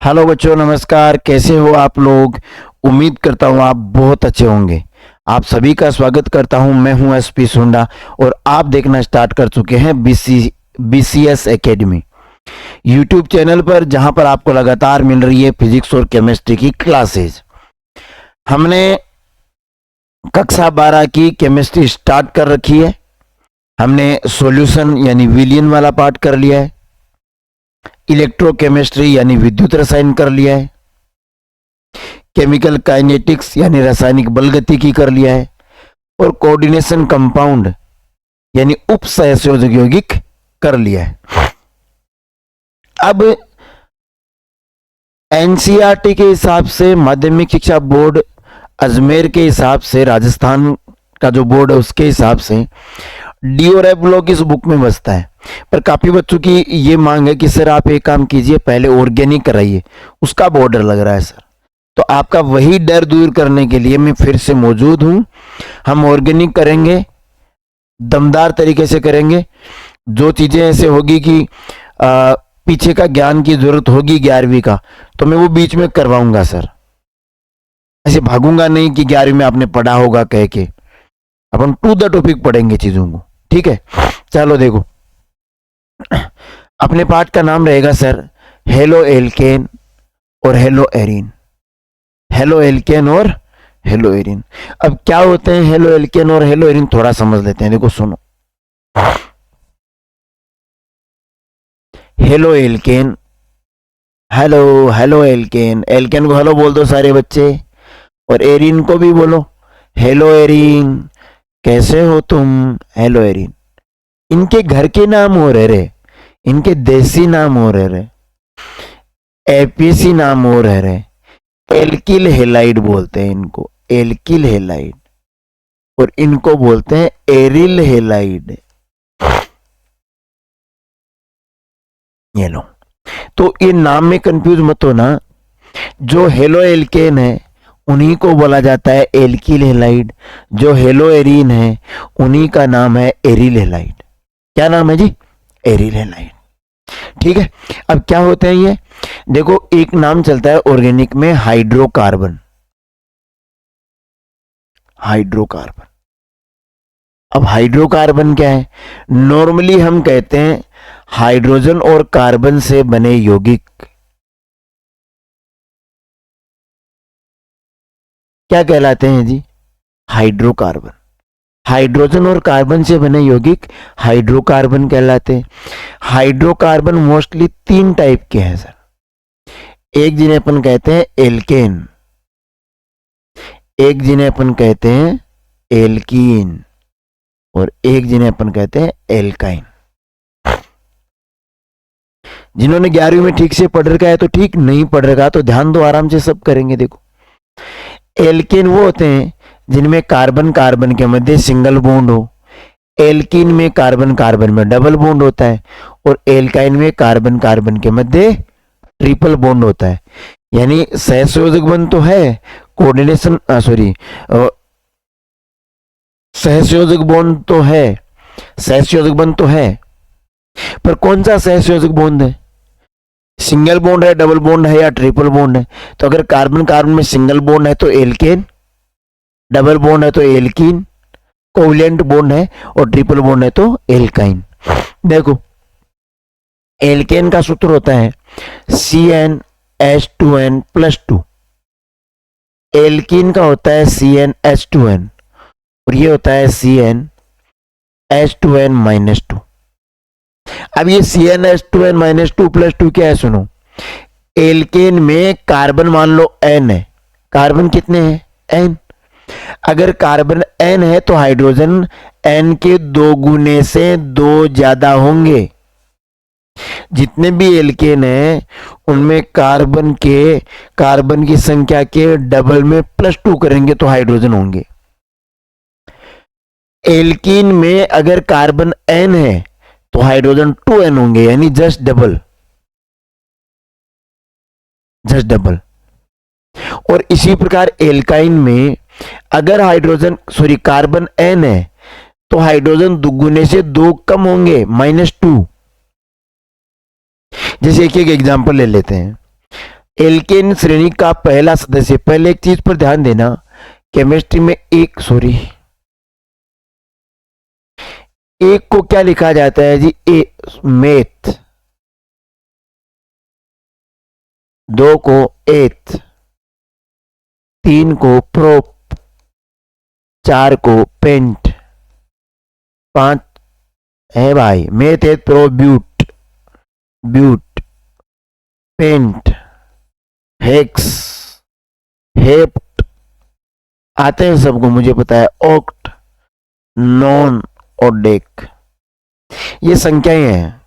Hello बच्चों, नमस्कार। कैसे हो आप लोग? उम्मीद करता हूँ आप बहुत अच्छे होंगे। आप सभी का स्वागत करता हूँ। मैं हूँ एसपी सुंडा और आप देखना स्टार्ट कर चुके हैं बीसीएस एकेडमी यूट्यूब चैनल पर, जहां पर आपको लगातार मिल रही है फिजिक्स और केमिस्ट्री की क्लासेज। हमने कक्षा 12 की केमिस्ट्री स्टार्ट कर रखी है। हमने सॉल्यूशन यानी विलियन वाला पार्ट कर लिया है, इलेक्ट्रोकेमिस्ट्री यानी विद्युत रसायन कर लिया है, केमिकल काइनेटिक्स यानी रासायनिक बलगतिकी कर लिया है, और कोऑर्डिनेशन कंपाउंड यानी उप सहसंयोजक यौगिक कर लिया है। अब एनसीईआरटी के हिसाब से, माध्यमिक शिक्षा बोर्ड अजमेर के हिसाब से, राजस्थान का जो बोर्ड है उसके हिसाब से डी और एफ ब्लॉक इस बुक में बसता है। पर काफी बच्चों की ये मांग है कि सर आप एक काम कीजिए, पहले ऑर्गेनिक कराइए, उसका बॉर्डर लग रहा है सर। तो आपका वही डर दूर करने के लिए मैं फिर से मौजूद हूं। हम ऑर्गेनिक करेंगे, दमदार तरीके से करेंगे। जो चीजें ऐसे होगी कि पीछे का ज्ञान की जरूरत होगी 11वीं का, तो मैं वो बीच में करवाऊंगा सर। ऐसे भागूंगा नहीं कि 11वीं में आपने पढ़ा होगा कह के। अपन टू द टॉपिक पढ़ेंगे चीजों को, ठीक है? चलो देखो, अपने पाठ का नाम रहेगा सर हेलो एल्केन और हेलो एरीन। हेलो एल्केन और हेलो एरीन। अब क्या होते हैं हेलो एल्केन और हेलो एरीन, थोड़ा समझ लेते हैं। देखो सुनो, haloalkane, halo haloalkane. Alkane को हेलो बोल दो सारे बच्चे, और एरीन को भी बोलो हेलो एरीन, कैसे हो तुम? Hello arene. इनके घर के नाम हो रहे, इनके देसी नाम हो रहे, एपीसी नाम हो रहे। एल्किल हेलाइड बोलते हैं इनको, एल्किल हेलाइड। और इनको बोलते हैं एरिल हेलाइड। ये लो, तो ये नाम में कंफ्यूज मत होना। जो हेलो एल्केन है उन्हीं को बोला जाता है एल्किल हेलाइड। जो हेलो एरीन है उन्हीं का नाम है एरिल हेलाइड। क्या नाम है जी? Aryl halide. ठीक है। अब क्या होते हैं ये? देखो, एक नाम चलता है ऑर्गेनिक में हाइड्रोकार्बन। हाइड्रोकार्बन। अब हाइड्रोकार्बन क्या है? नॉर्मली हम कहते हैं हाइड्रोजन और कार्बन से बने यौगिक क्या कहलाते हैं जी? हाइड्रोकार्बन। हाइड्रोजन और कार्बन से बने यौगिक हाइड्रोकार्बन कहलाते हैं। हाइड्रोकार्बन मोस्टली 3 टाइप के हैं सर। एक जिन्हें अपन कहते हैं एल्केन, एक जिन्हें अपन कहते हैं एल्कीन, और एक जिन्हें अपन कहते हैं एल्काइन। जिन्होंने 11वीं में ठीक से पढ़ रखा है तो ठीक, नहीं पढ़ रखा तो ध्यान दो, आराम से सब करेंगे। देखो, एल्केन वो होते हैं जिनमें कार्बन कार्बन के मध्य सिंगल बॉन्ड हो। एल्कीन में कार्बन कार्बन में डबल बॉन्ड होता है, और एल्काइन में कार्बन कार्बन के मध्य ट्रिपल बॉन्ड होता है। यानी सहसंयोजक बंध तो है, कोऑर्डिनेशन सॉरी सहसंयोजक बॉन्ड तो है, सहसंयोजक बंध तो है, पर कौन सा सहसंयोजक बॉन्ड है? सिंगल बॉन्ड है, डबल बॉन्ड है, या ट्रिपल बॉन्ड है? तो अगर कार्बन कार्बन में सिंगल बॉन्ड है तो एल्केन, डबल बॉन्ड है तो एल्कीन, कोवलेंट बॉन्ड है, और ट्रिपल बॉन्ड है तो एल्काइन। देखो, एल्केन का सूत्र होता है CnH2n+2। एल्कीन का होता है CnH2n, और ये होता है CnH2n-2। अब ये CnH2n-2+2 क्या है? सुनो, एल्केन में कार्बन मान लो n है। कार्बन कितने हैं? n। अगर कार्बन n है तो हाइड्रोजन n के 2 गुने से 2 ज्यादा होंगे। जितने भी एल्केन हैं उनमें कार्बन की संख्या के डबल में +2 करेंगे तो हाइड्रोजन होंगे। एल्कीन में अगर कार्बन n है तो हाइड्रोजन 2n होंगे, यानी जस्ट डबल, जस्ट डबल। और इसी प्रकार एल्काइन में अगर कार्बन n है तो हाइड्रोजन दुगुने से 2 कम होंगे, -2। जैसे एक एग्जांपल ले लेते हैं। एल्केन श्रेणी का पहला सदस्य, पहले एक चीज पर ध्यान देना, केमिस्ट्री में एक को क्या लिखा जाता है जी, मेथ, दो को एथ, तीन को प्रोप, चार को पेंट, पांच है भाई meth eth pro but, pent, hex, hept, आते हैं सबको, मुझे पता है, ऑक्ट, नॉन और डेक। ये संख्याएं हैं,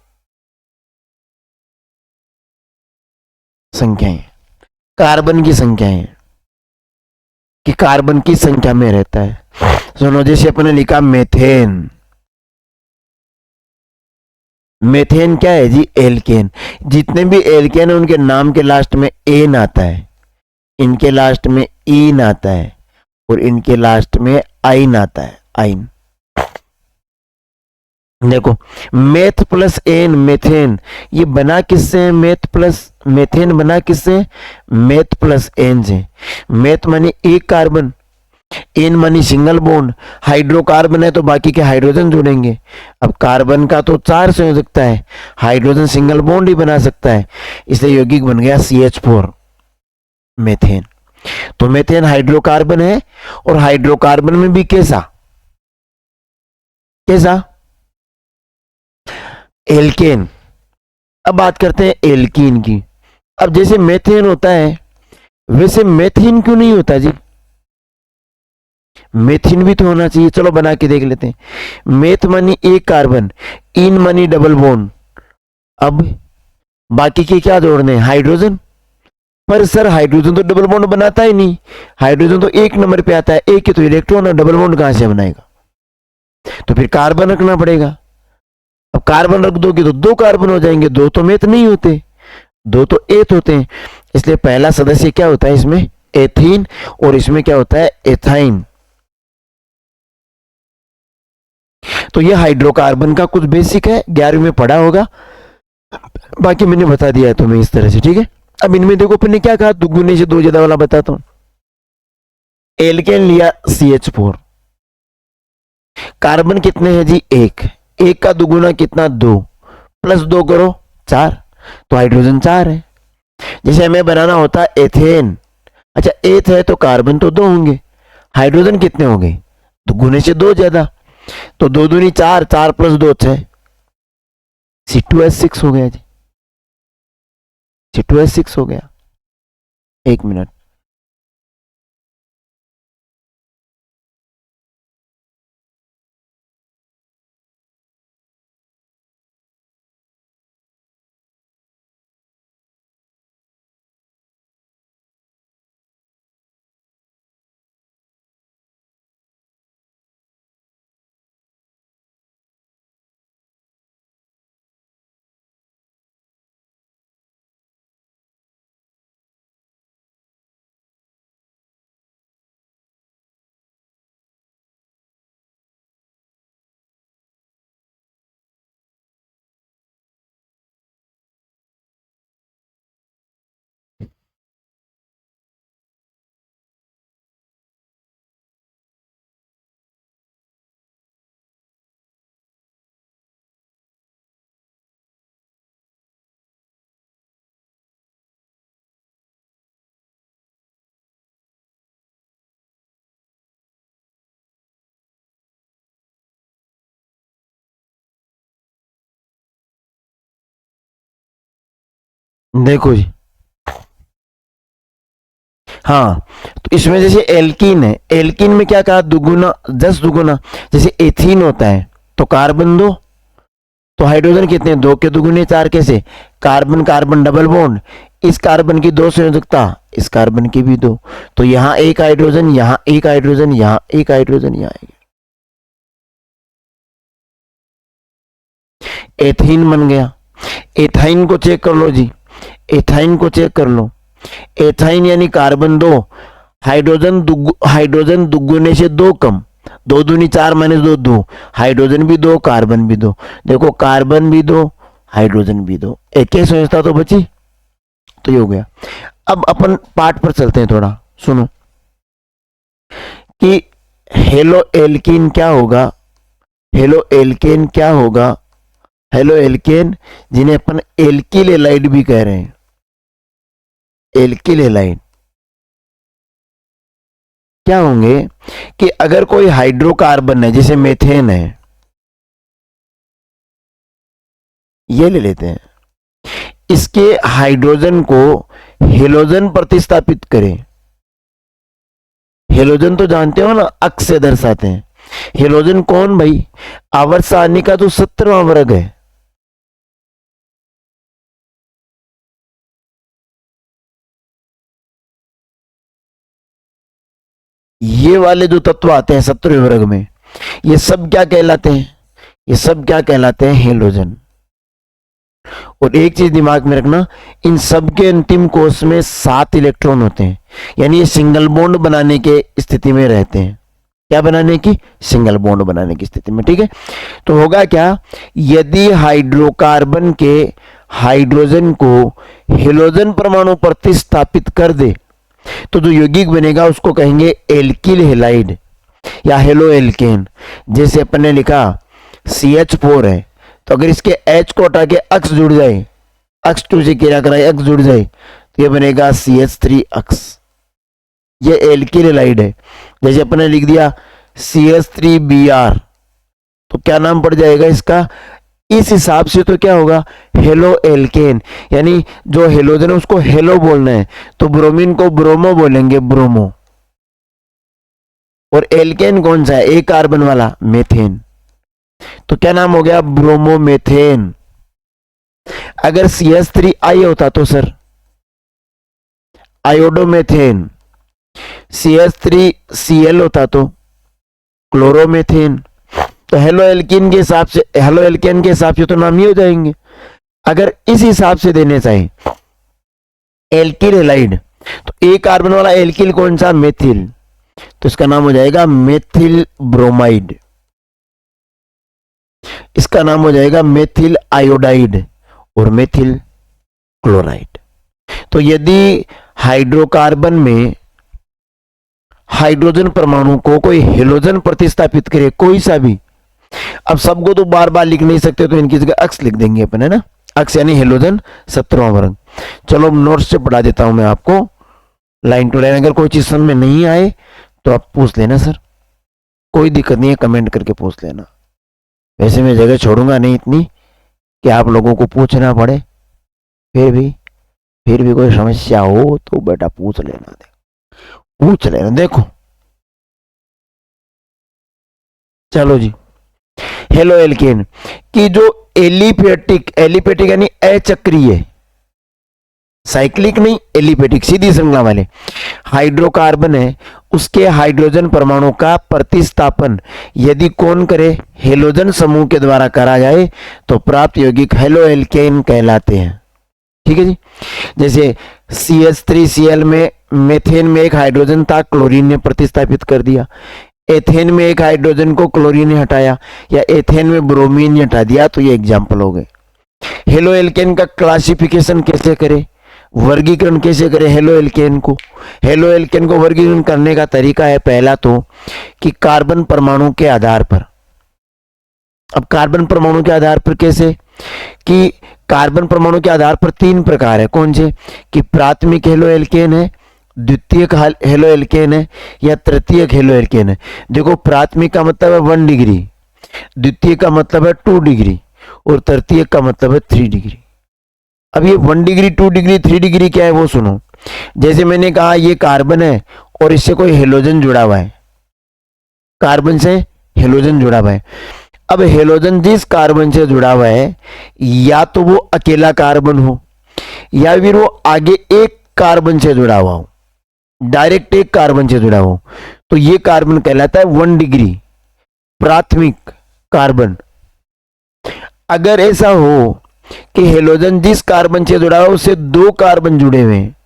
कार्बन की संख्याएं, कि कार्बन की संख्या में रहता है। सुनो, जैसे अपने लिखा मेथेन, मेथेन क्या है जी, एल्केन। जितने भी एल्केन है उनके नाम के लास्ट में एन आता है, इनके लास्ट में इन आता है, और इनके लास्ट में आइन आता है, आइन। देखो, मेथ प्लस एन, मेथेन, ये बना किससे? मेथ प्लस मेथेन बना किससे? मेथ प्लस एन से। मेथ मानी एक कार्बन, एन मानी सिंगल बॉन्ड, हाइड्रोकार्बन है तो बाकी के हाइड्रोजन जुड़ेंगे। अब कार्बन का तो 4 संयोजकता है, हाइड्रोजन सिंगल बॉन्ड ही बना सकता है, इसलिए यौगिक बन गया CH4, मेथेन। तो मेथेन हाइड्रोकार्बन है, और हाइड्रोकार्बन में भी कैसा एल्केन। अब बात करते हैं एल्कीन की। अब जैसे मेथेन होता है वैसे मेथीन क्यों नहीं होता जी? मेथिन भी तो होना चाहिए। चलो बना के देख लेते हैं। मेथ मानी एक कार्बन, इन मानी डबल बॉन्ड, अब बाकी के क्या जोड़ने? हाइड्रोजन। पर सर हाइड्रोजन तो डबल बॉन्ड बनाता ही नहीं, हाइड्रोजन तो एक नंबर पे आता है, एक ही तो इलेक्ट्रॉन है, डबल बॉन्ड कहां से बनाएगा? तो फिर कार्बन रखना पड़ेगा। अब कार्बन रख दोगे तो 2 कार्बन हो जाएंगे, 2 तो मेथ नहीं होते, 2 तो एथ होते हैं। इसलिए पहला सदस्य क्या होता है इसमें? एथीन, और इसमें क्या होता है? एथाइन। तो ये हाइड्रोकार्बन का कुछ बेसिक है, 11वीं में पढ़ा होगा, बाकी मैंने बता दिया है तुम्हें इस तरह से, ठीक है। अब इनमें देखो अपन ने क्या कहा, दुगुने से 2 ज्यादा वाला बताता हूं। एल्केन लिया CH4, कार्बन कितने हैं जी? एक का दुगुना कितना? 2, प्लस 2 करो 4, तो हाइड्रोजन 4 है। जैसे हमें बनाना होता एथेन, अच्छा एथ है तो कार्बन तो 2 होंगे, हाइड्रोजन कितने होंगे? दुगुने से 2 ज्यादा, तो 2 दूनी 4, 4 प्लस 2 6, C2H6 हो गया जी, C2H6 हो गया। 1 मिनट, देखो जी, हाँ, तो इसमें जैसे एल्कीन है, एल्कीन में क्या कहा? दुगुना, 10 दुगुना। जैसे एथीन होता है तो कार्बन 2, तो हाइड्रोजन कितने? 2 के दुगुने 4, कैसे? कार्बन कार्बन डबल बॉन्ड, इस कार्बन की 2 संयोजकता, इस कार्बन की भी 2, तो यहां एक हाइड्रोजन, यहां एक हाइड्रोजन, यहां एक हाइड्रोजन, यहां एक। एथीन बन गया। एथाइन को चेक कर लो जी, एथाइन को चेक कर लो। एथाइन यानी कार्बन 2, हाइड्रोजन दुगुने से 2 कम, 2 दूनी 4 माइनस 2 2, हाइड्रोजन भी 2, कार्बन भी 2। देखो कार्बन भी 2, हाइड्रोजन भी 2, एक ही संयोजकता तो बची। तो ये हो गया। अब अपन पार्ट पर चलते हैं, थोड़ा सुनो कि हेलो एल्कीन क्या होगा। हेलो एल्केन क्या होगा? हेलो एल्केन जिन्हें अपन एल्किल हैलाइड भी कह रहे हैं, एल्किल हैलाइड क्या होंगे कि अगर कोई हाइड्रोकार्बन है, जैसे मेथेन है, ये ले लेते हैं, इसके हाइड्रोजन को हेलोजन प्रतिस्थापित करें। हेलोजन तो जानते हो ना, अक्स से दर्शाते हैं। हेलोजन कौन भाई? आवर्त सारणी का तो 17वां वर्ग है। ये वाले जो तत्व आते हैं 17वें वर्ग में, ये सब क्या कहलाते हैं? ये सब क्या कहलाते हैं? हेलोजन। और एक चीज दिमाग में रखना, इन सब के अंतिम कोष में 7 इलेक्ट्रॉन होते हैं, यानी ये सिंगल बॉन्ड बनाने के स्थिति में रहते हैं। क्या बनाने की? सिंगल बॉन्ड बनाने की स्थिति में। ठीक है, तो होगा क्या, यदि हाइड्रोकार्बन के हाइड्रोजन को हेलोजन परमाणु प्रतिस्थापित कर दे तो जो यौगिक बनेगा उसको कहेंगे एल्किल हैलाइड या हेलो एल्केन। जैसे अपन ने लिखा CH4 है, तो अगर इसके H को हटा के अक्स जुड़ जाए, अक्स 2 से क्रिया कराए अक्स जुड़ जाए, तो ये बनेगा CH3 अक्स। ये एल्किल हैलाइड है। जैसे अपन ने लिख दिया CH3Br, तो क्या नाम पड़ जाएगा इसका? इस हिसाब से तो क्या होगा? हेलो एल्केन, यानी जो हेलोजन है उसको हेलो बोलना है, तो ब्रोमीन को ब्रोमो बोलेंगे, ब्रोमो। और एल्केन कौन सा है? एक कार्बन वाला, मेथेन। तो क्या नाम हो गया? ब्रोमोमेथेन। अगर CH3I होता तो सर आयोडोमेथेन, CH3Cl होता तो क्लोरोमेथेन। तो हेलो एल्कीन के हिसाब से, हेलो एल्केन के हिसाब से तो नाम ही हो जाएंगे। अगर इस हिसाब से देने चाहे एल्किल हैलाइड, तो एक कार्बन वाला एल्किल कौन सा? मेथिल, तो इसका नाम हो जाएगा मेथिल ब्रोमाइड। इसका नाम हो जाएगा मेथिल आयोडाइड और मेथिल क्लोराइड। तो यदि हाइड्रोकार्बन में हाइड्रोजन परमाणु को कोई हेलोजन प्रतिस्थापित करे, कोई सा भी, अब सबको तो बार बार लिख नहीं सकते, तो इनकी जगह अक्स लिख देंगे अपन, है ना। अक्स यानी हेलोजन 17वां वर्ग। चलो नोट्स से पढ़ा देता हूं मैं आपको लाइन टू लाइन। अगर कोई चीज समझ में नहीं आए तो आप पूछ लेना सर, कोई दिक्कत नहीं है, कमेंट करके पूछ लेना। वैसे मैं जगह छोड़ूंगा नहीं इतनी कि आप लोगों को पूछना पड़े। फिर भी कोई समस्या हो तो बेटा पूछ लेना, पूछ लेना। देखो चलो जी, हेलो एल्केन की जो एलिफेटिक, एलिफेटिक यानी अचक्रीय, साइक्लिक नहीं, एलिफेटिक सीधी श्रृंखला वाले हाइड्रोकार्बन है, उसके हाइड्रोजन परमाणु का प्रतिस्थापन यदि कौन करे? हेलोजन समूह के द्वारा करा जाए तो प्राप्त यौगिक हेलो एल्केन कहलाते हैं। ठीक है जी। जैसे CH3Cl में मेथेन में एक हाइड्रोजन था, क्लोरीन ने प्रतिस्थापित कर दिया। एथेन में एक हाइड्रोजन को क्लोरीन ने हटाया, या एथेन में ब्रोमीन ने हटा दिया, तो ये एग्जाम्पल हो गए। हेलो एल्केन का क्लासिफिकेशन कैसे करें, वर्गीकरण कैसे करें हेलो एल्केन को? हेलो एल्केन को वर्गीकरण करने का तरीका है पहला तो कि कार्बन परमाणु के आधार पर। अब कार्बन परमाणु के आधार पर कैसे? कि कार्बन परमाणु के आधार पर 3 प्रकार है। कौन से? कि प्राथमिक हेलो एल्केन है, द्वितीयक हेलो एल्केन है, या तृतीयक हेलो एल्केन है। देखो प्राथमिक का मतलब है 1 डिग्री, द्वितीय का मतलब है 2 डिग्री, और तृतीयक का मतलब है 3 डिग्री। अब ये 1 डिग्री, 2 डिग्री, 3 डिग्री क्या है वो सुनो। जैसे मैंने कहा ये कार्बन है और इससे कोई हेलोजन जुड़ा हुआ है, कार्बन से हेलोजन जुड़ा हुआ है। अब हेलोजन जिस कार्बन से जुड़ा हुआ है, या तो वो अकेला कार्बन हो, या फिर वो आगे एक कार्बन से जुड़ा हुआ हो, डायरेक्ट एक कार्बन से जुड़ा हो, तो ये कार्बन कहलाता है 1 डिग्री प्राथमिक कार्बन। अगर ऐसा हो कि हेलोजन जिस कार्बन से जुड़ा हो उससे 2 कार्बन जुड़े हुए हैं,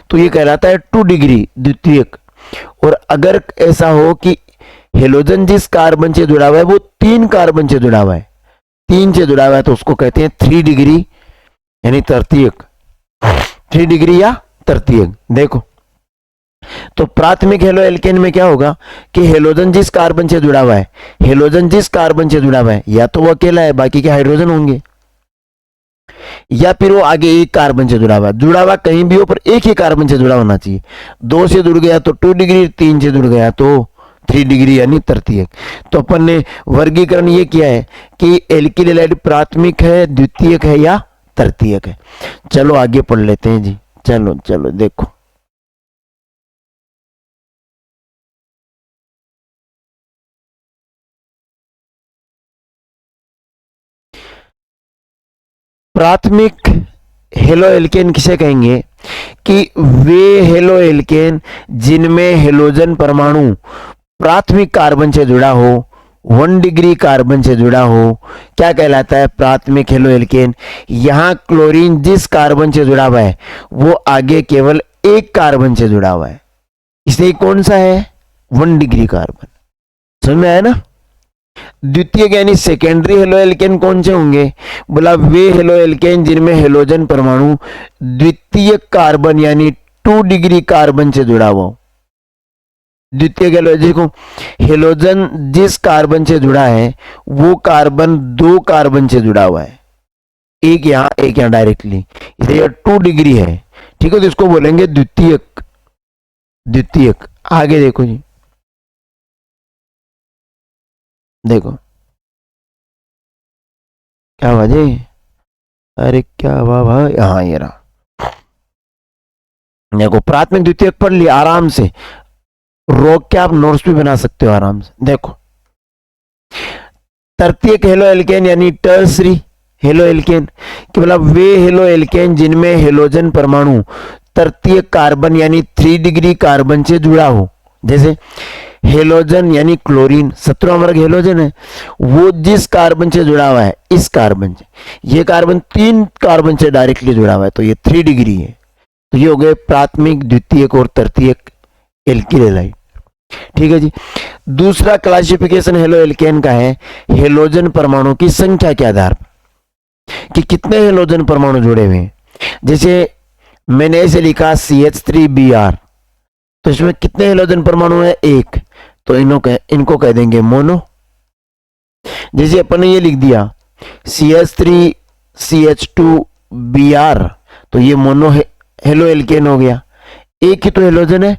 तो ये कहलाता है 2 डिग्री द्वितीयक। और अगर ऐसा हो कि हेलोजन जिस कार्बन से जुड़ा हुआ है वो 3 कार्बन से जुड़ा हुआ है, 3 से जुड़ा हुआ है, तो उसको कहते हैं 3 डिग्री यानी तृतीयक। 3 डिग्री या तृतीयक। देखो तो प्राथमिक हेलो एल्केन में क्या होगा कि हेलोजन जिस कार्बन से जुड़ा हुआ है, हेलोजन जिस कार्बन से जुड़ा हुआ है या तो वो अकेला है, बाकी के हाइड्रोजन होंगे, या फिर वो आगे एक कार्बन से जुड़ा हुआ कहीं भी हो पर एक ही कार्बन से जुड़ा होना चाहिए। 2 से जुड़ गया तो 2 डिग्री, 3 से जुड़ गया तो 3 डिग्री यानी तृतीयक। तो अपन ने वर्गीकरण ये किया है कि एल्किल हैलाइड प्राथमिक है, द्वितीयक है या तृतीयक है। चलो आगे पढ़ लेते हैं जी। चलो चलो देखो, प्राथमिक हेलो एल्केन किसे कहेंगे कि वे हेलो एल्केन जिनमें हेलोजन परमाणु प्राथमिक कार्बन से जुड़ा हो, 1 डिग्री कार्बन से जुड़ा हो, क्या कहलाता है प्राथमिक हेलो एल्केन। यहां क्लोरीन जिस कार्बन से जुड़ा हुआ है वो आगे केवल एक कार्बन से जुड़ा हुआ है, इसलिए कौन सा है 1 डिग्री कार्बन। समझ में आया ना। द्वितीयक यानी सेकेंडरी हेलो एल्केन कौन से होंगे, बोला वे हेलो एल्केन जिनमें हेलोजन परमाणु द्वितीयक कार्बन यानी 2 डिग्री कार्बन से जुड़ा हुआ हो। द्वितीयक हेलोजन को हेलोजन जिस कार्बन से जुड़ा है वो कार्बन 2 कार्बन से जुड़ा हुआ है, एक यहां डायरेक्टली, इसलिए 2 डिग्री है। ठीक है, तो इसको बोलेंगे द्वितीयक। द्वितीयक आगे देखो जी, देखो क्या हुआ जी, अरे क्या हुआ भाई, हाँ ये रहा। देखो प्राथमिक द्वितीयक पढ़ लिया आराम से, रोक के आप नोट्स भी बना सकते हो आराम से। देखो तृतीयक हेलो एल्केन यानी टर्सरी हेलो एल्केन कि मतलब वे हेलो एल्केन जिनमें हेलोजन परमाणु तृतीयक कार्बन यानी 3 डिग्री कार्बन से जुड़ा हो। जैसे हेलोजन यानी क्लोरीन 17वां वर्ग हेलोजन है, वो जिस कार्बन से जुड़ा हुआ है इस कार्बन से, ये कार्बन 3 कार्बन से डायरेक्टली जुड़ा हुआ है तो ये 3 डिग्री है। तो ये हो गए प्राथमिक द्वितीयक और तृतीयक एल्किल हैलाइड। ठीक है जी। दूसरा क्लासिफिकेशन हेलो एल्केन का है हेलोजन परमाणु की संख्या के आधार पर कि कितने हेलोजन परमाणु जुड़े हुए हैं। जैसे मैंने ऐसे लिखा CH3Br, तो इसमें कितने हेलोजन परमाणु है, एक, तो इनको कह देंगे मोनो। जैसे अपन ने ये लिख दिया CH3CH2Br, तो ये मोनो हेलो एल्केन हो गया, एक ही तो हेलोजन है।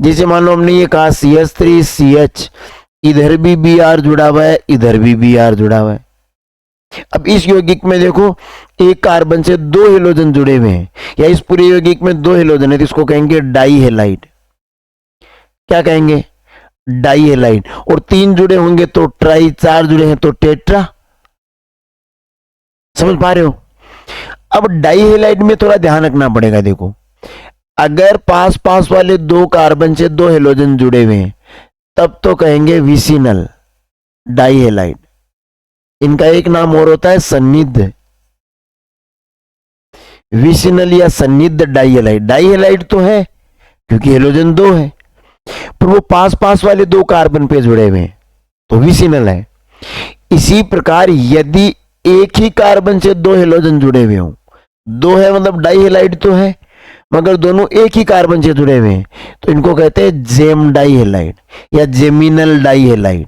जैसे मान लो हमने ये कहा CH3CH, इधर भी Br जुड़ा हुआ है, इधर भी Br जुड़ा हुआ है। अब इस यौगिक में देखो एक कार्बन से 2 हेलोजन जुड़े हुए हैं, या इस पूरे यौगिक में 2 हेलोजन है, तो इसको कहेंगे डाई हेलाइड। क्या कहेंगे, डाई हेलाइड। और 3 जुड़े होंगे तो ट्राई, 4 जुड़े हैं तो टेट्रा। समझ पा रहे हो। अब डाई हेलाइड में थोड़ा ध्यान रखना पड़ेगा। देखो अगर पास पास वाले 2 कार्बन से 2 हेलोजन जुड़े हुए हैं तब तो कहेंगे विसिनल डाई हेलाइड। इनका एक नाम और होता है सन्निध, विसिनल या सन्निध डाई हेलाइड। डाई हेलाइड तो है क्योंकि हेलोजन 2 है, पर वो पास पास वाले 2 कार्बन पे जुड़े हुए हैं तो विसिनल है। इसी प्रकार यदि एक ही कार्बन से 2 हेलोजन जुड़े हुए हों, 2 है मतलब डाई हेलाइड तो है, मगर दोनों एक ही कार्बन से जुड़े हुए हैं तो इनको कहते हैं जेम डाई हेलाइड या geminal dihalide.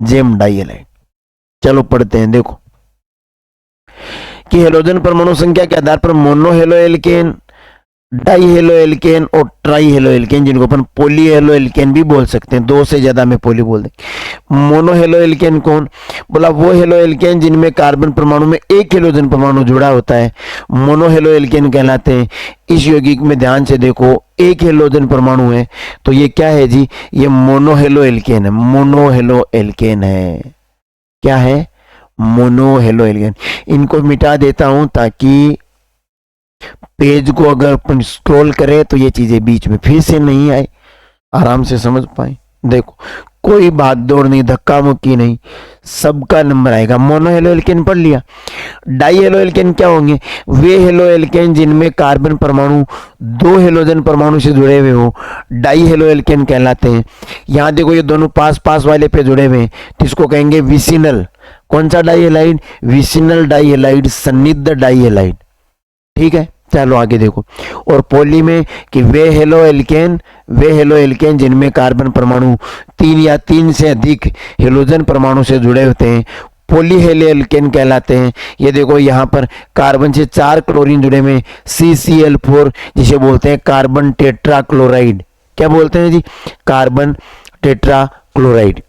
Gem dihalide. चलो पढ़ते हैं। देखो कि हेलोजन परमाणु संख्या के आधार पर mono halo alkane, die halo alkane और ट्राई हेलो एल्केन, जिनको अपन पोली हेलो एल्केन भी बोल सकते हैं, 2 से ज्यादा में पोली बोल दें। मोनो हेलो एल्केन कौन, बोला वो हेलो एल्केन जिनमें कार्बन परमाणु में एक हेलोजन परमाणु जुड़ा होता है, मोनो हेलो एल्केन कहलाते हैं। इस यौगिक में ध्यान से देखो एक हेलोजन परमाणु है तो ये क्या है जी, ये मोनो हेलो एल्केन है। मोनो हेलो एल्केन है। क्या है, मोनो हेलो एल्केन। इनको मिटा देता हूं ताकि पेज को अगर अपन स्क्रॉल करें तो ये चीजें बीच में फिर से नहीं आए, आराम से समझ पाए। देखो कोई भाग दौड़ नहीं, धक्का मुक्की नहीं, सबका नंबर आएगा। मोनो हेलो एल्केन पढ़ लिया। डाई हेलो एल्केन क्या होंगे, वे हेलो एल्केन जिनमें कार्बन परमाणु 2 हेलोजन परमाणु से जुड़े हुए हो, डाई हेलो एल्केन कहलाते हैं। यहां देखो ये दोनों पास पास वाले पे जुड़े हुए हैं तो इसको कहेंगे विसिनल। कौन सा डाइहेलाइड? विसिनल डाइहेलाइड, सन्निध डाइहेलाइड। ठीक है, चलो आगे देखो। और पॉली में कि वे हेलो एल्केन जिनमें कार्बन परमाणु 3 या 3 से अधिक हेलोजन परमाणु से जुड़े होते हैं पॉलीहेलो एल्केन कहलाते हैं। ये देखो यहाँ पर कार्बन से 4 क्लोरीन जुड़े में CCl4 जिसे बोलते हैं कार्बन टेट्राक्लोराइड। क्या बोलते हैं जी? Carbon tetrachloride.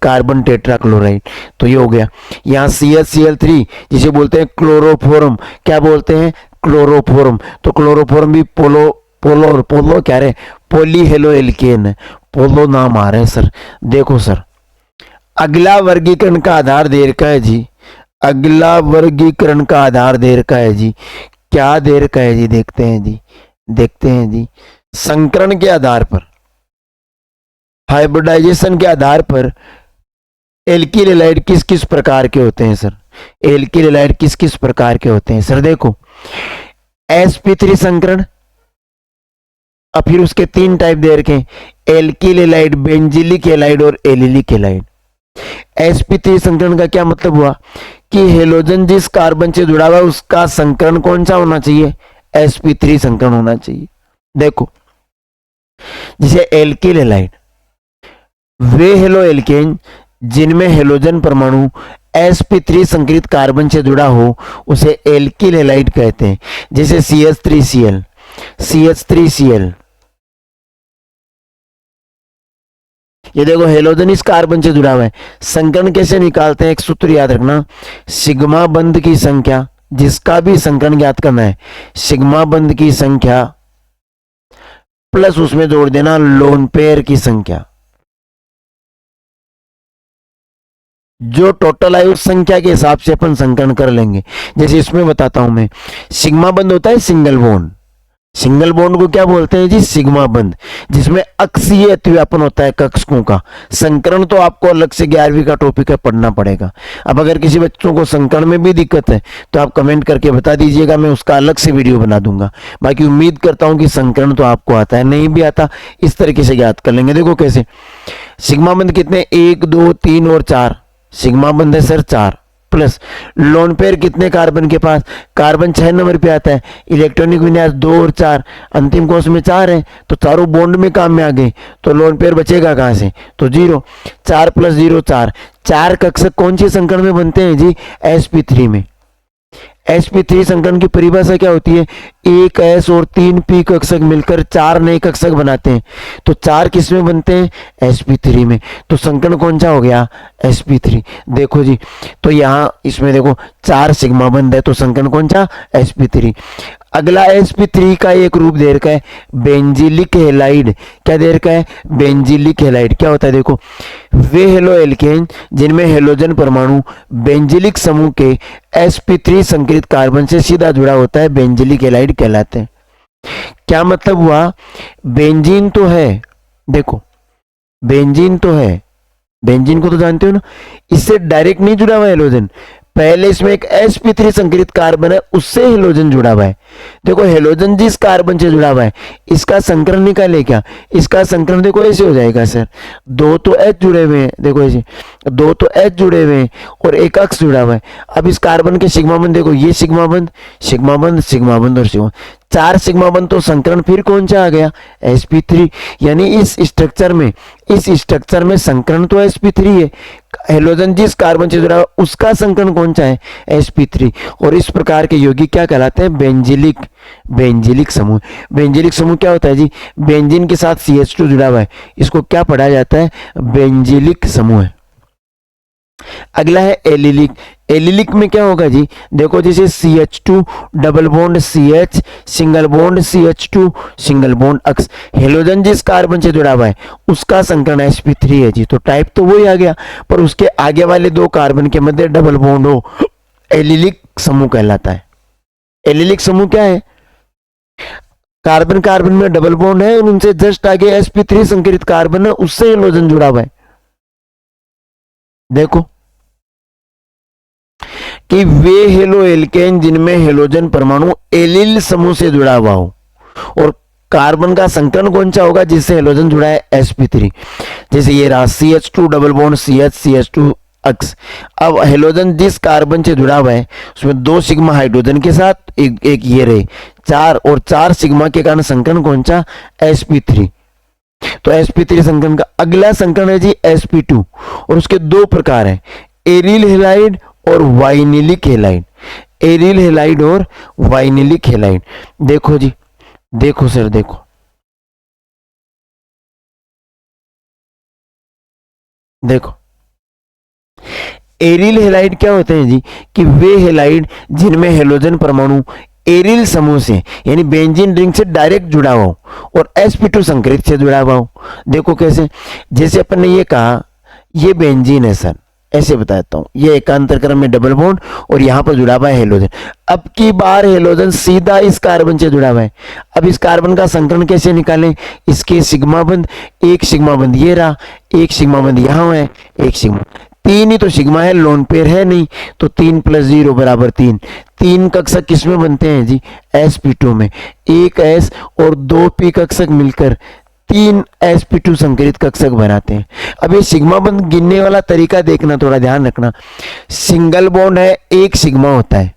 तो ये हो गया। यहाँ CHCl3 जिसे बोलते हैं क्लोरोफॉर्म। क्या बोलते हैं? क्लोरोफॉर्म। तो क्लोरोफॉर्म भी पोलो क्या रहे? पॉलीहेलो एल्केन है। पोलो नाम आ रहे हैं सर। देखो सर, अगला वर्गीकरण का आधार दे रखा है जी। अगला वर्गीकरण का आधार दे रखा है जी। क्या दे रखा है जी? देखते हैं जी। संकरण के आधार पर, हाइब्रिडाइजेशन के आधार पर एल्किल हैलाइड किस किस प्रकार के होते हैं सर? एल्किल हैलाइड किस किस प्रकार के होते हैं सर? देखो, sp3 संकरण, अब फिर उसके 3 टाइप दे रखे हैं, एल्किल हैलाइड, बेंजिलिक हैलाइड और एलिलिक हैलाइड। sp3 संकरण का क्या मतलब हुआ कि हेलोजन जिस कार्बन से जुड़ा हुआ है उसका संकरण कौन सा होना चाहिए? sp3 संकरण होना चाहिए। देखो, जिसे एल्किल हैलाइड, वे हेलो एल्केन जिनमें हेलोजन परमाणु sp3 संकरित कार्बन से जुड़ा हो उसे एल्किल हैलाइड कहते हैं। जैसे CH3Cl। ये देखो, हेलोजन इस कार्बन से जुड़ा हुआ है। संकरण कैसे निकालते हैं? एक सूत्र याद रखना, सिग्मा बंध की संख्या, जिसका भी संकरण ज्ञात करना है, सिग्मा बंध की संख्या प्लस उसमें जोड़ देना लोन पेयर की संख्या। जो टोटल आयु संख्या के हिसाब से अपन संकरण कर लेंगे। जैसे इसमें बताता हूं मैं, सिग्मा बंध होता है सिंगल बॉन्ड। सिंगल बॉन्ड को क्या बोलते हैं जी? सिग्मा बंध, जिसमें अक्षीय अतिव्यापन होता है कक्षकों का। संकरण तो आपको अलग से 11वीं का टॉपिक है, पढ़ना पड़ेगा। अब अगर किसी बच्चों को संकरण में भी दिक्कत है तो आप कमेंट करके बता दीजिएगा, मैं उसका अलग से वीडियो बना दूंगा। बाकी उम्मीद करता हूं कि संकरण तो आपको आता है, नहीं भी आता इस तरीके से याद कर लेंगे। देखो कैसे, सिग्मा बंध कितने? 1 2 3 और 4 सिग्मा बंध है सर 4, प्लस लोन पेयर कितने कार्बन के पास? कार्बन 6 नंबर पे आता है, इलेक्ट्रॉनिक विन्यास 2 और 4, अंतिम कोष में 4 है, तो चारों बॉन्ड में काम में आ गए, तो लोन पेयर बचेगा कहां से? तो 0। 4 + 0 4। 4 कक्षक कौन सी संकरण में बनते हैं जी? sp3 में। sp3 संकरण की परिभाषा क्या होती है? 1 s और 3 p कक्षक मिलकर 4 नए कक्षक बनाते हैं। तो 4 किस में बनते हैं? sp3 में। तो संकरण कौन सा हो गया? sp3। देखो जी, तो यहां इसमें देखो 4 सिग्मा बंध है, तो संकरण कौन सा? sp3। अगला sp3 का एक रूप दे रखा है बेंजिलिक हैलाइड। क्या दे रखा है? Benzylic halide. क्या होता है? देखो, वे हेलो एल्केन जिनमें हेलोजन परमाणु बेंजिलिक समूह के sp3 संकरित कार्बन से सीधा जुड़ा होता है, बेंजिलिक हैलाइड कहलाते हैं। क्या मतलब हुआ? बेंजीन तो है, देखो बेंजीन तो है, बेंजीन को तो जानते हो ना, इससे डायरेक्ट नहीं जुड़ा हुआ हेलोजन, पहले इसमें एक sp3 संकरित कार्बन है, उससे हेलोजन जुड़ा हुआ है। देखो, हेलोजन जिस कार्बन से जुड़ा हुआ है इसका संकरण निकाले क्या? इसका संकरण देखो ऐसे हो जाएगा सर, 2 तो H जुड़े हुए हैं, देखो ऐसे 2 तो H जुड़े हुए हैं और एक अक्ष जुड़ा हुआ है। अब इस कार्बन के सिग्मा बंध देखो, ये सिग्मा बंध और सिग्मा, 4 सिग्मा बंध, तो संकरण फिर कौन सा आ गया? sp3। यानी इस स्ट्रक्चर में संकरण तो sp3 है, हेलोजन जिस कार्बन से जुड़ा है उसका संकरण कौन सा है? sp3। और इस प्रकार के यौगिक क्या कहलाते हैं? बेंजिलिक समूह। बेंजिलिक समूह क्या होता है जी? बेंजीन के साथ CH2 जुड़ा हुआ है, इसको क्या पढ़ा जाता है? बेंजिलिक समूह है। अगला है एलिलिक। एलिलिक में क्या होगा जी? देखो, जैसे CH2 double bond CH, single bond CH2, single bond अक्ष, हेलोजन जिस कार्बन से जुड़ा हुआ है उसका संकरण sp3 है जी, तो टाइप तो वही आ गया, पर उसके आगे वाले 2 कार्बन के मध्य डबल बॉन्ड हो, एलिलिक समूह कहलाता है। एलिलिक समूह क्या है? कार्बन कार्बन में डबल बॉन्ड है और उनसे जस्ट आगे sp3 संकरित कार्बन है, उससे हेलोजन जुड़ा हुआ है। देखो कि वे हेलो एल्केन जिनमें हेलोजन परमाणु एलिल समूह से जुड़ा हुआ हो, और कार्बन का संकरण कौन सा होगा? जिससे हेलोजन जुड़ा है sp3। जैसे ये रहा CH2 double bond CH, CH2 अक्ष। अब हेलोजन जिस कार्बन से जुड़ा हुआ है उसमें 2 सिग्मा हाइड्रोजन के साथ एक ये रहे 4 और 4 सिग्मा के कारण संकरण कौन सा sp3। तो sp3 संकरण का अगला संकरण है जी sp2 और उसके 2 प्रकार है एरिल हेलाइड और वाइनिलिक हेलाइड। एरिल हेलाइड और वाइनिलिक हेलाइड। देखो जी, देखो सर, देखो देखो एरिल हेलाइड क्या होते हैं जी कि वे हेलाइड जिनमें हेलोजन परमाणु एरिल समूह से यानी बेंजीन रिंग से डायरेक्ट जुड़ा हुआ हो और sp2 संकरित से जुड़ा हुआ हो। देखो कैसे, जैसे अपन ने ये कहा ये बेंजीन है सर, ऐसे बताता हूं, ये एकांतर क्रम में डबल बॉन्ड और यहां पर जुड़ा हुआ है हेलोजन। अब की बार हेलोजन सीधा इस कार्बन से जुड़ा हुआ है। अब इस कार्बन का संकरण कैसे निकालें, इसके सिग्मा बंध, एक सिग्मा बंध ये रहा, एक सिग्मा बंध यहां है, एक सिग्मा, 3 ही तो सिग्मा है, लोन पेयर है नहीं, तो 3 + 0 = 3। 3 कक्षक किसमें बनते हैं जी sp2 में, एक s और 2 p कक्षक मिलकर 3 sp2 संकरित कक्षक बनाते हैं। अब ये सिग्मा बंध गिनने वाला तरीका देखना, थोड़ा ध्यान रखना। सिंगल बॉन्ड है, एक सिग्मा होता है,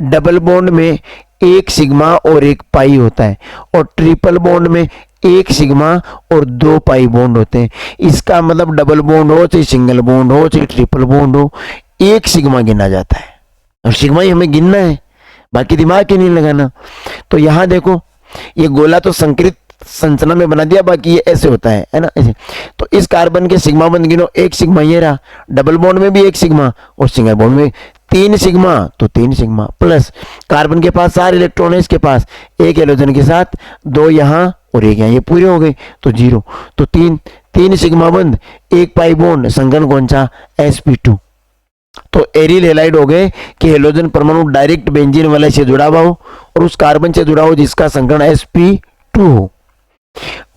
डबल बॉन्ड में एक सिग्मा और एक पाई होता है, और ट्रिपल बॉन्ड में एक सिग्मा और 2 पाई बॉन्ड होते हैं। इसका मतलब डबल बॉन्ड हो चाहे सिंगल बॉन्ड हो चाहे ट्रिपल बॉन्ड हो, एक सिग्मा गिना जाता है और सिग्मा ही हमें गिनना है, बाकी दिमाग ही नहीं लगाना। तो यहां देखो ये गोला तो संकरित संरचना में बना दिया, बाकी ये ऐसे होता है ना, ऐसे। तो इस कार्बन के सिग्मा बंध गिनो, एक सिग्मा ये रहा, डबल बॉन्ड में भी एक सिग्मा और सिंगल बॉन्ड में 3 सिग्मा, तो 3 सिग्मा प्लस कार्बन के पास 4 इलेक्ट्रॉन है, इसके पास एक हेलोजन के साथ 2 यहां और एक यहां, ये पूरे हो गए तो 0। तो 3 सिग्मा बंध, एक पाई बॉन्ड, संकरण कौन सा sp2। तो एरिल हेलाइड हो गए कि हेलोजन परमाणु डायरेक्ट बेंजीन वाले से जुड़ा हुआ हो और उस कार्बन से जुड़ा हो जिसका संकरण sp2 हो।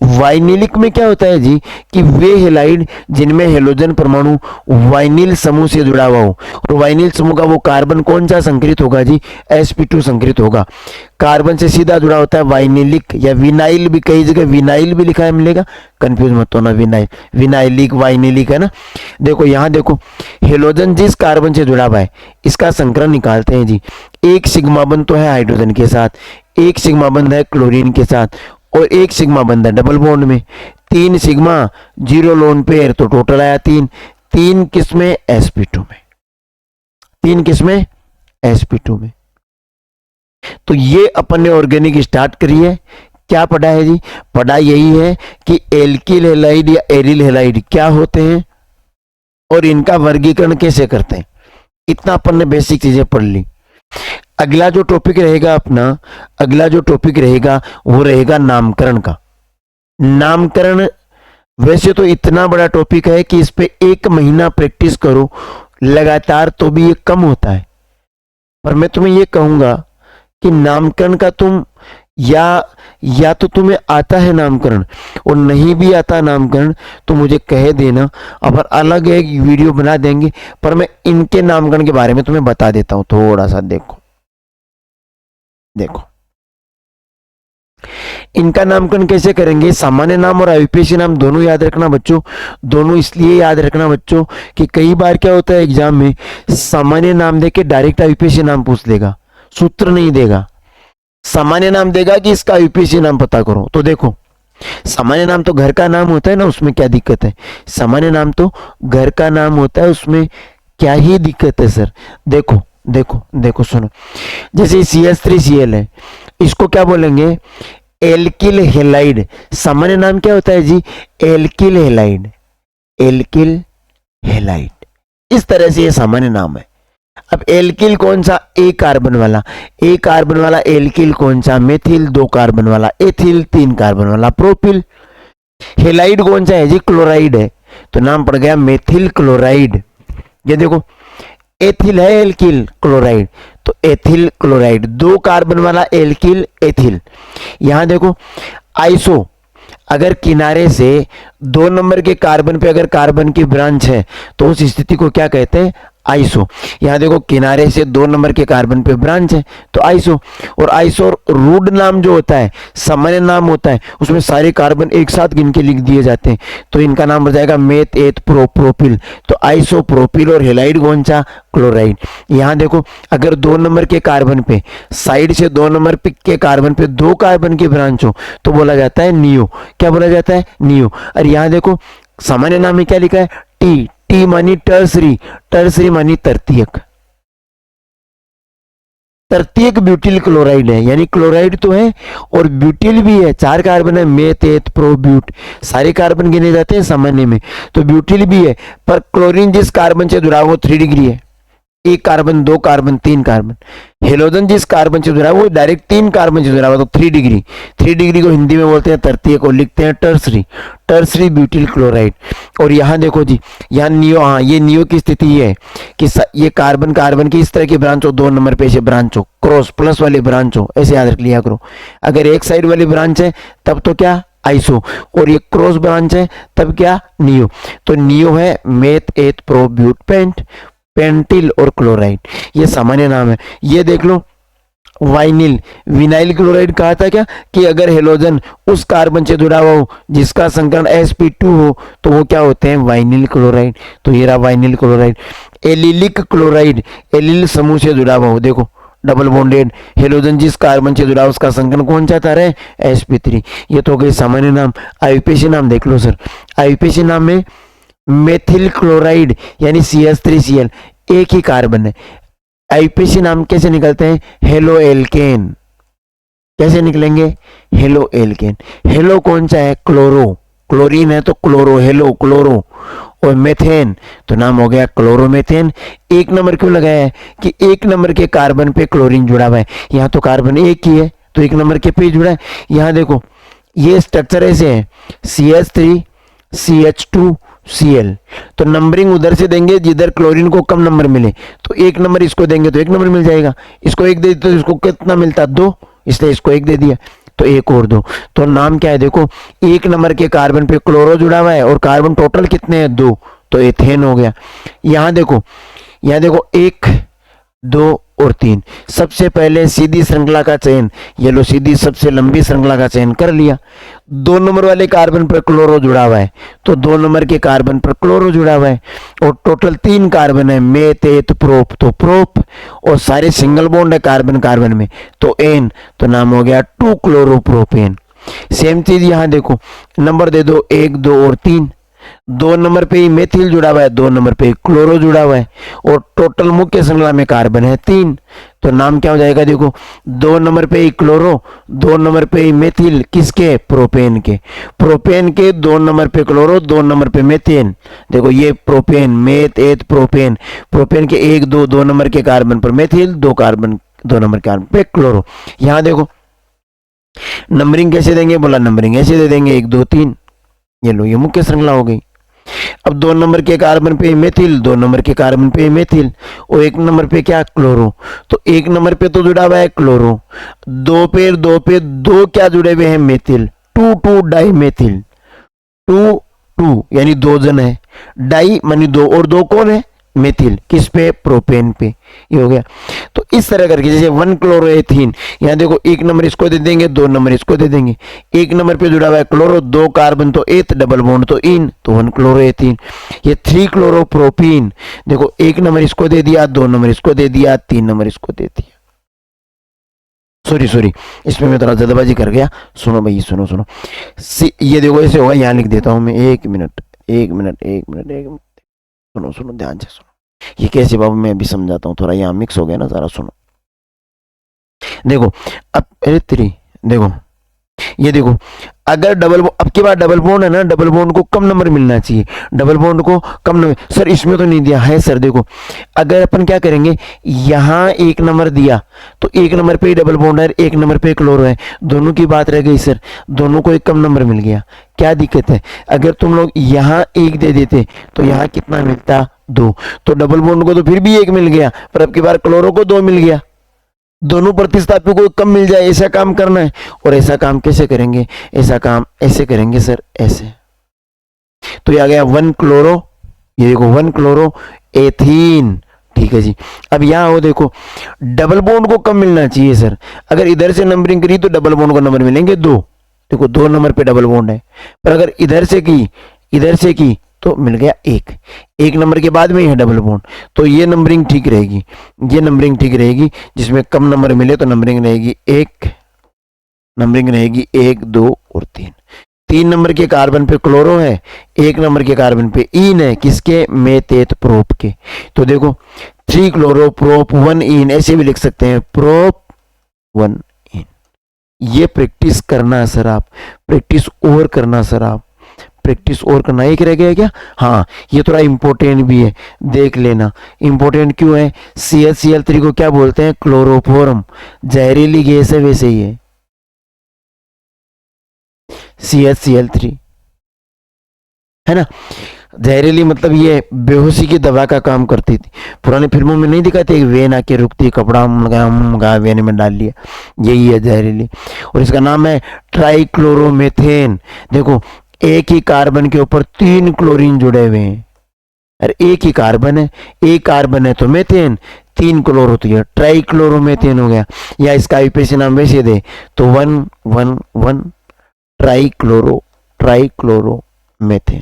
वाइनिलिक में क्या होता है जी कि वे हेलाइड जिनमें हेलोजन परमाणु वाइनिल समूह से जुड़ा हुआ हो, और वाइनिल समूह का वो कार्बन कौन सा संकरित होगा जी sp2 संकरित होगा। कार्बन से सीधा जुड़ा होता है वाइनिलिक या विनाइल भी, कई जगह विनाइल भी लिखा है मिलेगा, कंफ्यूज मत होना, विनाइल, विनाइलिक, वाइनिलिक है ना। देखो यहां देखो हेलोजन जिस कार्बन से जुड़ा हुआ है इसका संकरण निकालते हैं जी। एक सिग्मा बंध तो है हाइड्रोजन के साथ, एक सिग्मा बंध है क्लोरीन के साथ और एक सिग्मा बंध है डबल बॉन्ड में। 3 सिग्मा 0 लोन पेयर, तो टोटल आया 3 किसमें sp2 में, 3 किसमें sp2 में। तो ये अपन ने ऑर्गेनिक स्टार्ट करी है। क्या पढ़ा है जी, पढ़ा यही है कि एल्किल हेलाइड या एरिल हेलाइड क्या होते हैं और इनका वर्गीकरण कैसे करते हैं, इतना अपन ने बेसिक चीजें पढ़ ली। अगला जो टॉपिक रहेगा अपना, अगला जो टॉपिक रहेगा वो रहेगा नामकरण का। नामकरण वैसे तो इतना बड़ा टॉपिक है कि इस पे 1 महीना प्रैक्टिस करो लगातार तो भी ये कम होता है, पर मैं तुम्हें ये कहूंगा कि नामकरण का तुम या तो तुम्हें आता है नामकरण और नहीं भी आता नामकरण तो मुझे कह देना, अब अलग एक वीडियो बना देंगे, पर मैं इनके नामकरण के बारे में तुम्हें बता देता हूं थोड़ा सा। देखो इनका नामकरण कैसे करेंगे, सामान्य नाम और आयुपेशी नाम दोनों याद रखना बच्चों। दोनों इसलिए याद रखना बच्चों कि कई बार क्या होता है एग्जाम में सामान्य नाम देके डायरेक्ट आयुपेशी नाम पूछ लेगा, सूत्र नहीं देगा, सामान्य नाम देगा कि इसका आयुपेशी नाम पता करो। तो देखो सामान्य नाम तो घर का नाम होता है ना, उसमें क्या दिक्कत है, सामान्य नाम तो घर का नाम होता है, उसमें क्या ही दिक्कत है सर। देखो देखो देखो सुनो, जैसे CH3Cl है, इसको क्या बोलेंगे एल्किल हेलाइड। सामान्य नाम क्या होता है जी एल्किल हेलाइड, एल्किल हेलाइड, इस तरह से ये सामान्य नाम है। अब एल्किल कौन सा, एक कार्बन वाला, एक कार्बन वाला एल्किल कौन सा, मेथिल, 2 कार्बन वाला एथिल, 3 कार्बन वाला प्रोपिल। हेलाइड कौन सा है जी क्लोराइड है, तो नाम पड़ गया मेथिल क्लोराइड। ये देखो एथिल है एल्किल क्लोराइड, तो एथिल क्लोराइड, 2 कार्बन वाला एल्किल एथिल। यहां देखो आइसो, अगर किनारे से 2 नंबर के कार्बन पे अगर कार्बन की ब्रांच है तो उस स्थिति को क्या कहते हैं आइसो। यहाँ देखो किनारे से 2 नंबर के कार्बन पे ब्रांच है तो आइसो। और आइसो रूट नाम जो होता है, सामान्य नाम होता है, उसमें सारे कार्बन एक साथ गिन के लिख दिए जाते हैं, तो इनका नाम हो जाएगा मेथ एथ प्रोपिल। तो आइसो प्रोपिल और हेलाइड कौन सा, क्लोराइड। यहाँ देखो अगर 2 नंबर के कार्बन पे साइड से 2 नंबर के कार्बन पे 2 कार्बन की ब्रांच हो तो बोला जाता है नियो। क्या बोला जाता है, नियो। और यहाँ देखो सामान्य नाम में क्या लिखा है, टी। टी मानी टर्सरी, टर्सरी मानी तृतीयक। तृतीयक ब्यूटिल क्लोराइड है, यानी क्लोराइड तो है और ब्यूटिल भी है। 4 कार्बन है, मेथ एथ प्रो ब्यूट, सारे कार्बन गिने जाते हैं सामान्य में, तो ब्यूटिल भी है। पर क्लोरीन जिस कार्बन से जुड़ा वो 3 डिग्री है, 1 कार्बन 2 कार्बन 3 कार्बन। हेलोजन जिस कार्बन से जुड़ा वो डायरेक्ट 3 कार्बन से जुड़ा हुआ, तो 3 डिग्री। 3 डिग्री को हिंदी में बोलते हैं तृतीयक को लिखते हैं टर्सरी, टर्सरी ब्यूटिल क्लोराइड। और यहाँ देखो जी, यहाँ नियो, हाँ ये नियो की स्थिति है कि ये कार्बन कार्बन की इस तरह की ब्रांच हो, 2 नंबर पे से ब्रांच हो, क्रॉस प्लस वाली ब्रांच हो, ऐसे याद रख लिया करो। अगर एक साइड वाली ब्रांच है तब तो क्या, आइसो, और ये क्रॉस ब्रांच है तब क्या, नियो। तो नियो है meth eth pro but pent, pentyl और क्लोराइड, ये सामान्य नाम है। ये देख लो वाइनिल, विनाइल क्लोराइड कहा था क्या कि अगर हेलोजन उस कार्बन से जुड़ा हुआ हो जिसका संकरण sp2 हो तो वो क्या होते हैं, वाइनिल क्लोराइड। तो ये रहा vinyl chloride. Allylic chloride, allyl समूह से जुड़ा हुआ हो, देखो डबल बॉन्डेड, हेलोजन जिस कार्बन से जुड़ा उसका संकरण कौन सा था, sp3। ये तो हो गए सामान्य नाम। आईयूपीएसी नाम देख लो सर, आईयूपीएसी नाम में मेथिल क्लोराइड यानी CH3Cl, एक ही कार्बन है। आईयूपीएसी नाम कैसे निकलते हैं, हेलो एल्केन। कैसे निकलेंगे, हेलो एल्केन। हेलो कौन सा है, क्लोरो, क्लोरीन है तो क्लोरो, हेलो क्लोरो। और मेथेन तो नाम हो गया क्लोरोमेथेन। 1 नंबर क्यों लगाया है कि 1 नंबर के कार्बन पे क्लोरीन जुड़ा हुआ है, यहाँ तो कार्बन एक ही है तो 1 नंबर के पे जुड़ा है। यहाँ देखो ये स्ट्रक्चर ऐसे है, CH3 CH2 Cl, तो नंबरिंग उधर से देंगे जिधर क्लोरीन को कम नंबर मिले, तो 1 नंबर इसको देंगे तो 1 नंबर मिल जाएगा, इसको 1 दे तो इसको कितना मिलता, 2, इसलिए इसको 1 दे दिया तो 1 और 2। तो नाम क्या है, देखो 1 नंबर के कार्बन पे क्लोरो जुड़ा हुआ है और कार्बन टोटल कितने हैं, 2, तो एथेन हो गया। यहाँ देखो 1 2 और 3, सबसे पहले सीधी श्रृंखला का चयन, ये लो सीधी सबसे लंबी श्रृंखला का चयन कर लिया। 2 नंबर वाले कार्बन पर क्लोरो जुड़ा हुआ है तो 2 नंबर के कार्बन पर क्लोरो जुड़ा हुआ है और टोटल 3 कार्बन है, मेथ एथ प्रोप, तो प्रोप, और सारे सिंगल बॉन्ड है कार्बन कार्बन में तो एन, तो नाम हो गया 2 क्लोरोप्रोपेन। सेम चीज यहाँ देखो नंबर दे दो 1 2 और 3, 2 नंबर पे ही मेथिल जुड़ा हुआ है, 2 नंबर पे क्लोरो जुड़ा हुआ है और टोटल मुख्य श्रृंखला में कार्बन है 3, तो नाम क्या हो जाएगा, देखो 2 नंबर पे ही क्लोरो, 2 नंबर पे ही मेथिल, किसके, प्रोपेन के, प्रोपेन के 2 नंबर पे क्लोरो, 2 नंबर पे मेथेन। देखो ये propane, meth eth propane, propane के 1 2 2 नंबर के कार्बन पर मेथिल, 2 कार्बन 2 नंबर के कार्बन पे क्लोरो। यहाँ देखो नंबरिंग कैसे देंगे, बोला नंबरिंग ऐसे दे देंगे 1 2 3, ये लो ये मुख्य श्रृंखला हो गई। अब 2 नंबर के कार्बन पे मेथिल, 2 नंबर के कार्बन पे मेथिल और 1 नंबर पे क्या, क्लोरो, तो 1 नंबर पे तो जुड़ा हुआ है क्लोरो, 2 पे 2 क्या जुड़े हुए हैं, मेथिल, 2 2 डाई मेथिल, 2 2 यानी 2 जन है, डाई मानी 2 और 2 कौन है, मेथिल, किस पे, प्रोपेन पे, ये हो गया। तो इस तरह करके जैसे 1 क्लोरोएथीन, यहाँ देखो 1 नंबर इसको दे देंगे, 2 नंबर इसको दे देंगे, 1 नंबर पे जुड़ा हुआ है क्लोरो, 2 कार्बन तो एथ, डबल बॉन्ड तो इन, तो 1 क्लोरोएथीन। ये 3 क्लोरोप्रोपीन, देखो 1 नंबर इसको दे दिया, 2 नंबर इसको दे दिया, 3 नंबर इसको दे दिया। सॉरी इसमें मैं थोड़ा जल्दबाजी कर गया, सुनो भाई सुनो सुनो, ये देखो ऐसे होगा, यहाँ लिख देता हूँ मैं, 1 मिनट सुनो ध्यान से सुनो, ये कैसे बाबू मैं अभी समझाता हूँ, थोड़ा यहाँ मिक्स हो गया ना सारा, सुनो। देखो अब अरे 3, देखो ये देखो अगर डबल, अब की बार डबल बॉन्ड है ना, डबल बॉन्ड को कम नंबर मिलना चाहिए, डबल बॉन्ड को कम नंबर, सर इसमें तो नहीं दिया है सर। देखो अगर अपन क्या करेंगे, यहाँ 1 नंबर दिया तो 1 नंबर पे ही डबल बॉन्ड है, 1 नंबर पे क्लोरो है, दोनों की बात रह गई सर, दोनों को एक कम नंबर मिल गया, क्या दिक्कत है। अगर तुम लोग यहाँ 1 दे देते तो यहाँ कितना मिलता, 2, तो डबल बॉन्ड को तो फिर भी 1 मिल गया, पर अब की बार क्लोरो को 2 मिल गया, दोनों प्रतिस्थापियों को कम मिल जाए, ऐसा काम करना है। और ऐसा काम कैसे करेंगे, ऐसा काम ऐसे करेंगे सर, ऐसे। तो ये आ गया 1 क्लोरो, ये देखो 1 क्लोरो एथीन ठीक है जी। अब यहाँ हो देखो, डबल बॉन्ड को कब मिलना चाहिए सर? अगर इधर से नंबरिंग करी तो डबल बॉन्ड को नंबर मिलेंगे 2। देखो 2 नंबर पे डबल बॉन्ड है, पर अगर इधर से की तो मिल गया 1। 1 नंबर के बाद में है डबल बॉन्ड, तो ये नंबरिंग ठीक रहेगी, ये नंबरिंग ठीक रहेगी। जिसमें कम नंबर मिले तो नंबरिंग रहेगी 1, नंबरिंग रहेगी 1, 2 और 3। 3 नंबर के कार्बन पे क्लोरो है, 1 नंबर के कार्बन पे ईन है, किसके? मेतेत प्रोप के। तो देखो 3 क्लोरो प्रोप 1 ईन, ऐसे भी लिख सकते हैं, प्रोप 1 ईन। ये प्रैक्टिस करना है सर, आप प्रैक्टिस और करना सर, आप प्रैक्टिस और करना। एक रह गया क्या? हाँ, ये थोड़ा इंपॉर्टेंट भी है, देख लेना। इंपॉर्टेंट क्यों है? ClCl3 को क्या बोलते हैं? क्लोरोफॉर्म। जहरीली गैस है, वैसे ही है ClCl3, है ना। जहरीली मतलब ये बेहोशी की दवा का काम करती थी। पुरानी फिल्मों में नहीं दिखाते, वेन आके रुकती, कपड़ा लगा वेन में डाल लिया, यही है जहरीली। और इसका नाम है ट्राइक्लोरोमेथेन। देखो एक ही कार्बन के ऊपर 3 क्लोरीन जुड़े हुए हैं, अरे एक ही कार्बन है, एक कार्बन है तो मेथेन, 3 क्लोरो तो ये ट्राइक्लोरोमेथेन हो गया। या इसका आईपीसी नाम वैसे दे तो 111 ट्राइक्लोरोमेथेन,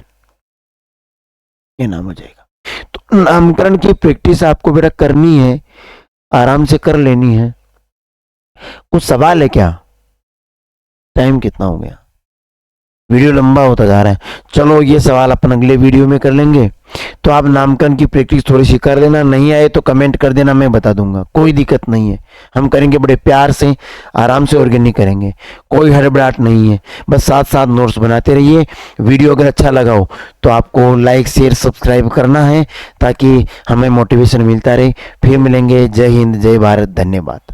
ये नाम हो जाएगा। तो नामकरण की प्रैक्टिस आपको बेटा करनी है, आराम से कर लेनी है। कुछ सवाल है क्या? टाइम कितना हो गया? वीडियो लंबा होता जा रहा है। चलो ये सवाल अपन अगले वीडियो में कर लेंगे। तो आप नामकरण की प्रैक्टिस थोड़ी सी कर लेना, नहीं आए तो कमेंट कर देना, मैं बता दूंगा, कोई दिक्कत नहीं है। हम करेंगे बड़े प्यार से, आराम से ऑर्गेनिक करेंगे, कोई हड़बड़ाहट नहीं है। बस साथ साथ नोट्स बनाते रहिए। वीडियो अगर अच्छा लगा हो तो आपको लाइक शेयर सब्सक्राइब करना है, ताकि हमें मोटिवेशन मिलता रहे। फिर मिलेंगे। जय हिंद, जय भारत, धन्यवाद।